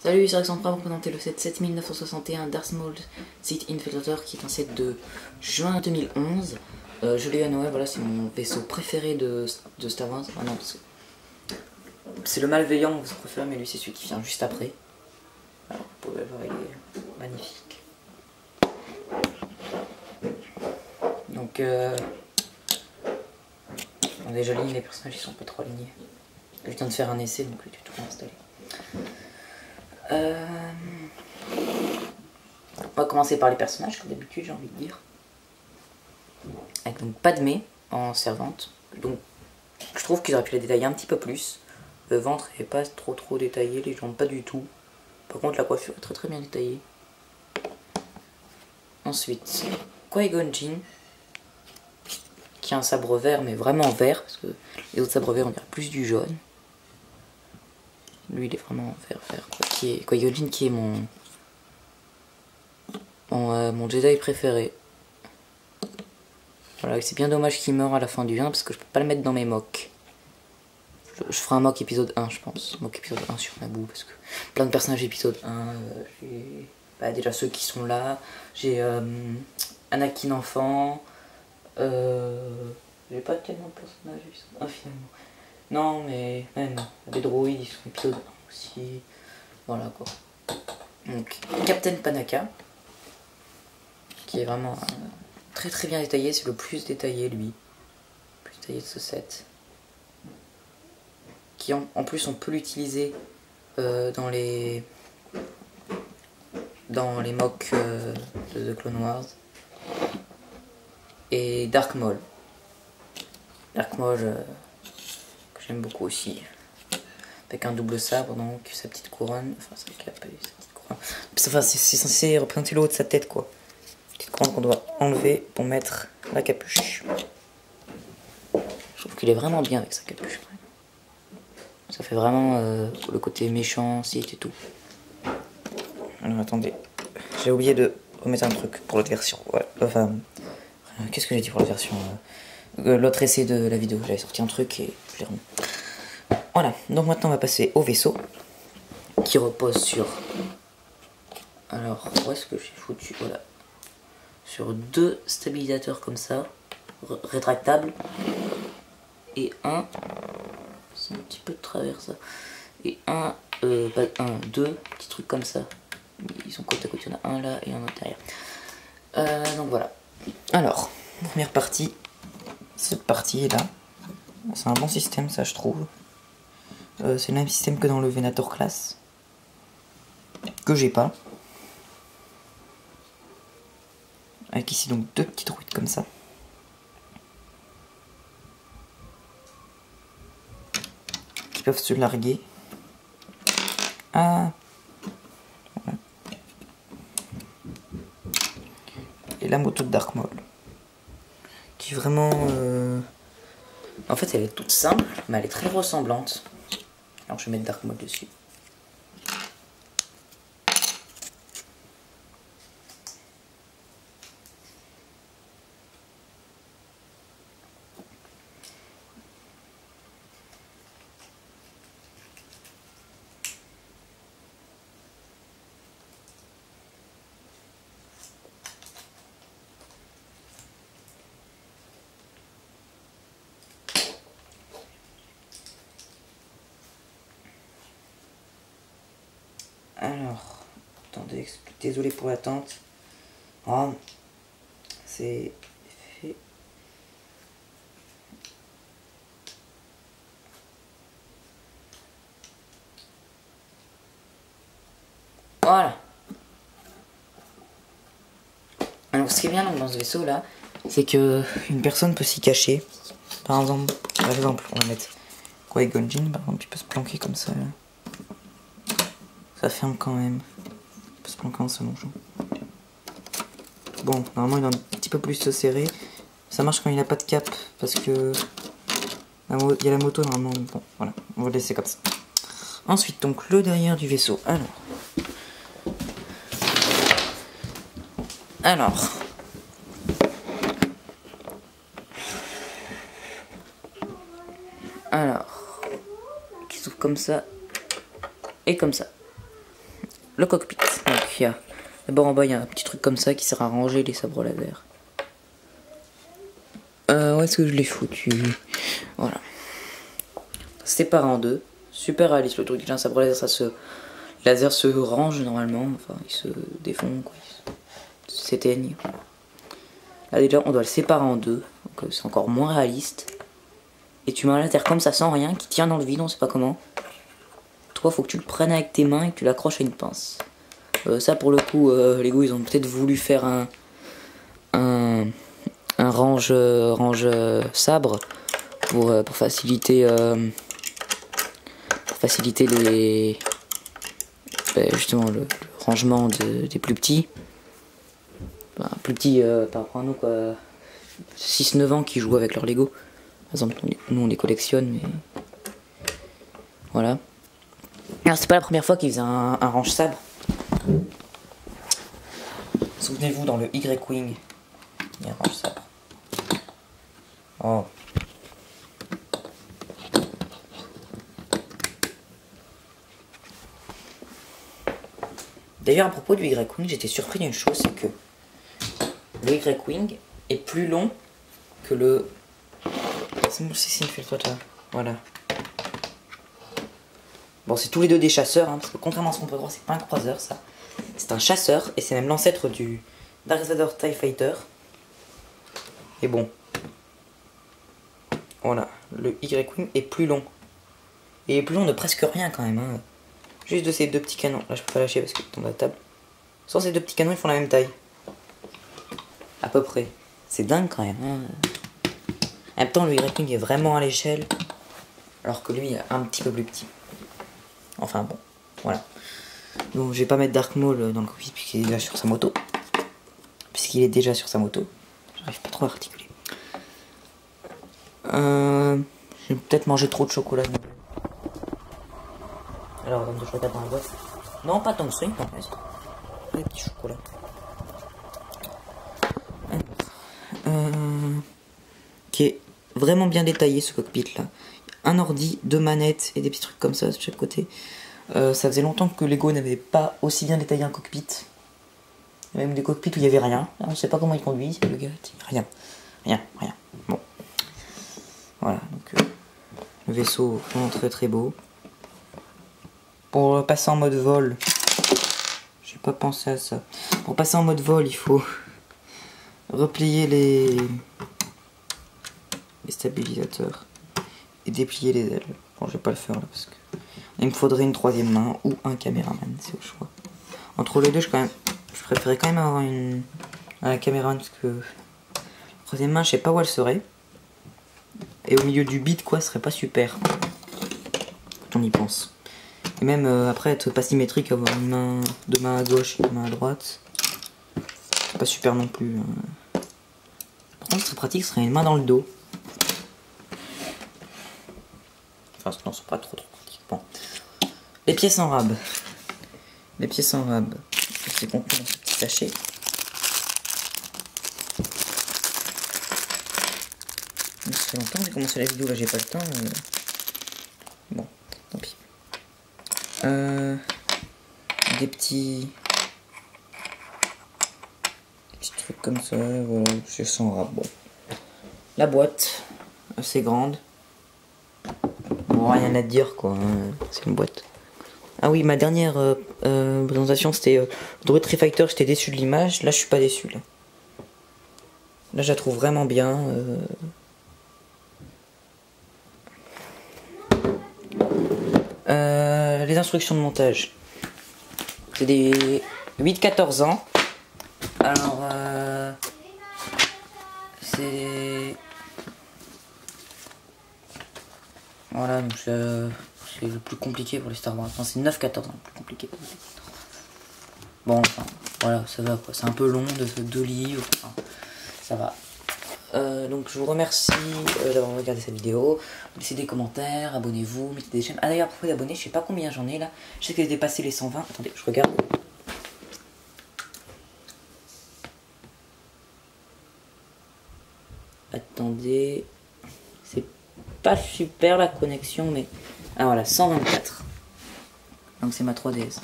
Salut, c'est Alexandre pour présenter le set 7961 Darth Maul Sith Infiltrator qui est un set de juin 2011. Je l'ai eu à Noël, voilà, c'est mon vaisseau préféré de Star Wars. Ah non, c'est le malveillant, mon vaisseau préféré, mais lui c'est celui qui vient juste après. Alors, vous pouvez voir, il est magnifique. Donc, on est déjà alignés, les personnages ils sont pas trop alignés. Je viens de faire un essai, donc lui, tu tout installé. On va commencer par les personnages, comme d'habitude, j'ai envie de dire. Avec donc Padmé en servante. Donc, je trouve qu'ils auraient pu la détailler un petit peu plus. Le ventre n'est pas trop détaillé, les jambes pas du tout. Par contre, la coiffure est très bien détaillée. Ensuite, Qui-Gon Jinn, qui a un sabre vert, mais vraiment vert, parce que les autres sabres verts, on dirait plus du jaune. Lui, il est vraiment vert, quoi. Qui-Gon Jinn, qui est mon Jedi préféré. Voilà, c'est bien dommage qu'il meure à la fin du 1, parce que je peux pas le mettre dans mes mocks. Je ferai un mock épisode 1, je pense. Mock épisode 1 sur Naboo, parce que plein de personnages épisode 1. J'ai déjà ceux qui sont là. J'ai Anakin enfant. J'ai pas tellement de personnages épisode 1 finalement. Non, mais non. Les droïdes, ils sont épisode 1 aussi. Voilà quoi. Donc, Captain Panaka, qui est vraiment très bien détaillé. C'est le plus détaillé, lui. Le plus détaillé de ce set. Qui en plus on peut l'utiliser dans les mocks de The Clone Wars. Et Dark Maul. Dark Maul que j'aime beaucoup aussi. Avec un double sabre, donc sa petite couronne. Enfin sa cape et sa petite couronne. Enfin c'est censé représenter le haut de sa tête quoi. Petite couronne qu'on doit enlever pour mettre la capuche. Je trouve qu'il est vraiment bien avec sa capuche. Ça fait vraiment le côté méchant, Sith et tout. Alors attendez, j'ai oublié de remettre un truc pour l'autre version. Ouais, enfin, qu'est-ce que j'ai dit pour la version l'autre essai de la vidéo, j'avais sorti un truc et je l'ai remis. Voilà, donc maintenant on va passer au vaisseau qui repose sur... Alors, où est-ce que j'ai foutu? Voilà. Sur deux stabilisateurs comme ça, rétractables, et un... C'est un petit peu de travers ça. Et deux petits trucs comme ça. Ils sont côte à côte, il y en a un là et un à l'intérieur. Donc voilà. Alors, première partie. Cette partie est là. C'est un bon système ça je trouve. C'est le même système que dans le Venator Class. Que j'ai pas. Avec ici donc deux petites droïdes comme ça. Qui peuvent se larguer. Ah. Voilà. Et la moto de Dark Maul. Qui vraiment... En fait elle est toute simple, mais elle est très ressemblante. Alors je vais mettre Dark Maul dessus. Alors, attendez, désolé pour l'attente. Oh, c'est fait. Voilà. Alors, ce qui est bien dans ce vaisseau là, c'est que une personne peut s'y cacher. Par exemple, on va mettre Qui-Gon Jinn, par exemple, tu peux se planquer comme ça. Là. Ça ferme quand même. On peut se planquer en ce donjon. Bon, normalement il est un petit peu plus serré. Ça marche quand il n'a pas de cap parce que il y a la moto normalement. Bon, voilà, on va le laisser comme ça. Ensuite, donc le derrière du vaisseau. Alors. Qui s'ouvre comme ça et comme ça. le cockpit. Donc il y a d'abord en bas il y a un petit truc comme ça qui sert à ranger les sabres laser. Où est-ce que je l'ai foutu? Voilà. Séparé en deux. Super réaliste le truc. Déjà un sabre laser, laser se range normalement. Enfin il se défend quoi. Il s'éteigne. Là déjà on doit le séparer en deux. Donc c'est encore moins réaliste. Et tu mets à la terre comme ça sans rien, qui tient dans le vide, on sait pas comment. Toi faut que tu le prennes avec tes mains et que tu l'accroches à une pince. Ça pour le coup, Lego ils ont peut-être voulu faire un range sabre pour faciliter les justement le rangement des plus petits. Enfin, plus petits par rapport à nous quoi, 6-9 ans qui jouent avec leur Lego. Par exemple nous on les collectionne mais voilà. Alors c'est pas la première fois qu'ils faisaient un range sabre. Souvenez-vous dans le Y-Wing, il y a un range sabre. Oh. D'ailleurs à propos du Y-Wing, j'étais surpris d'une chose, c'est que le Y-Wing est plus long que le... C'est mon signe fait le toi. Voilà. Bon c'est tous les deux des chasseurs, hein, parce que contrairement à ce qu'on peut croire, c'est pas un croiseur ça. C'est un chasseur, et c'est même l'ancêtre du Dark Vador TIE Fighter. Et bon. Voilà, le Y-Wing est plus long. Et il est plus long de presque rien quand même. Hein. Juste de ces deux petits canons. Là je peux pas lâcher parce qu'il tombe à la table. Sans ces deux petits canons ils font la même taille. À peu près. C'est dingue quand même. Hein. En même temps le Y-Wing est vraiment à l'échelle. Alors que lui est un petit peu plus petit. Enfin bon, voilà. Donc je vais pas mettre Dark Maul dans le cockpit puisqu'il est déjà sur sa moto. Puisqu'il est déjà sur sa moto. J'arrive pas trop à articuler. J'ai peut-être mangé trop de chocolat. Alors, donc je regarde dans la boîte. Non, pas tant que ça, non, les petits chocolats. Qui est vraiment bien détaillé ce cockpit là. Un ordi, deux manettes et des petits trucs comme ça de chaque côté. Ça faisait longtemps que Lego n'avait pas aussi bien détaillé un cockpit. Il y a même des cockpits où il n'y avait rien. On ne sait pas comment il conduit, le gars. Rien. Bon. Voilà, donc le vaisseau vraiment très très beau. Pour passer en mode vol, j'ai pas pensé à ça. Pour passer en mode vol, il faut replier les stabilisateurs et déplier les ailes. Bon, je vais pas le faire là parce que il me faudrait une troisième main ou un caméraman, c'est au choix. Entre les deux, je préférais quand même avoir un caméraman parce que la troisième main, je sais pas où elle serait. Et au milieu du bit, quoi, ce serait pas super. Quand on y pense. Et même après être pas symétrique, avoir deux mains à gauche et une main à droite, c'est pas super non plus. Par contre, ce serait pratique, ce serait une main dans le dos. Enfin, non, c'est pas trop pratique. Bon. Les pièces en rab. Les pièces en rab. C'est contenu dans ce petit sachet. Ça fait longtemps que j'ai commencé la vidéo, là j'ai pas le temps. Bon, tant pis. Des petits trucs comme ça, voilà, c'est sans rab. Bon. La boîte, assez grande. Bon, rien à dire quoi, hein. C'est une boîte. Ah oui, ma dernière présentation c'était Droid TIE Fighter, j'étais déçu de l'image. Là je suis pas déçu là. Là je la trouve vraiment bien. Les instructions de montage. C'est des 8-14 ans. Alors c'est... Voilà, donc c'est le plus compliqué pour les Star Wars. Enfin, c'est 9-14 ans, le plus compliqué pour les Star Wars. Bon, enfin, voilà, ça va quoi. C'est un peu long de 2 livres. Enfin, ça va. Donc je vous remercie d'avoir regardé cette vidéo. Laissez des commentaires, abonnez-vous, mettez des j'aime. Ah d'ailleurs, à propos d'abonnés, je sais pas combien j'en ai là. Je sais que j'ai dépassé les 120. Attendez, je regarde. Attendez. C'est pas super la connexion, mais... Ah voilà, 124. Donc c'est ma 3DS.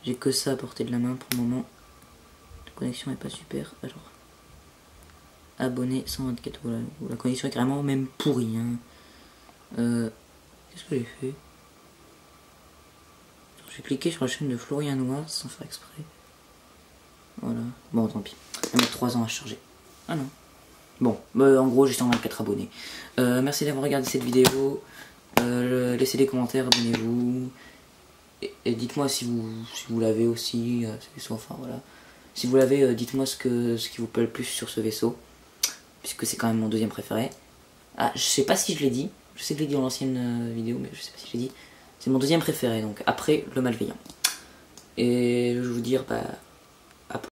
J'ai que ça à portée de la main pour le moment. La connexion est pas super. Alors, abonné 124. Voilà, la connexion est carrément même pourrie. Hein. Qu'est-ce que j'ai fait? J'ai cliqué sur la chaîne de Florian Noir sans faire exprès. Voilà. Bon, tant pis. Ça va mettre 3 ans à charger. Ah non. Bon, en gros, j'ai 124 abonnés. Merci d'avoir regardé cette vidéo. Laissez des commentaires, abonnez-vous. Et dites-moi si vous l'avez aussi, ce vaisseau, enfin voilà. Si vous l'avez, dites-moi ce qui vous plaît le plus sur ce vaisseau. Puisque c'est quand même mon deuxième préféré. Ah, je sais pas si je l'ai dit. Je sais que je l'ai dit dans l'ancienne vidéo, mais je sais pas si je l'ai dit. C'est mon deuxième préféré, donc après le malveillant. Et je vais vous dire, bah...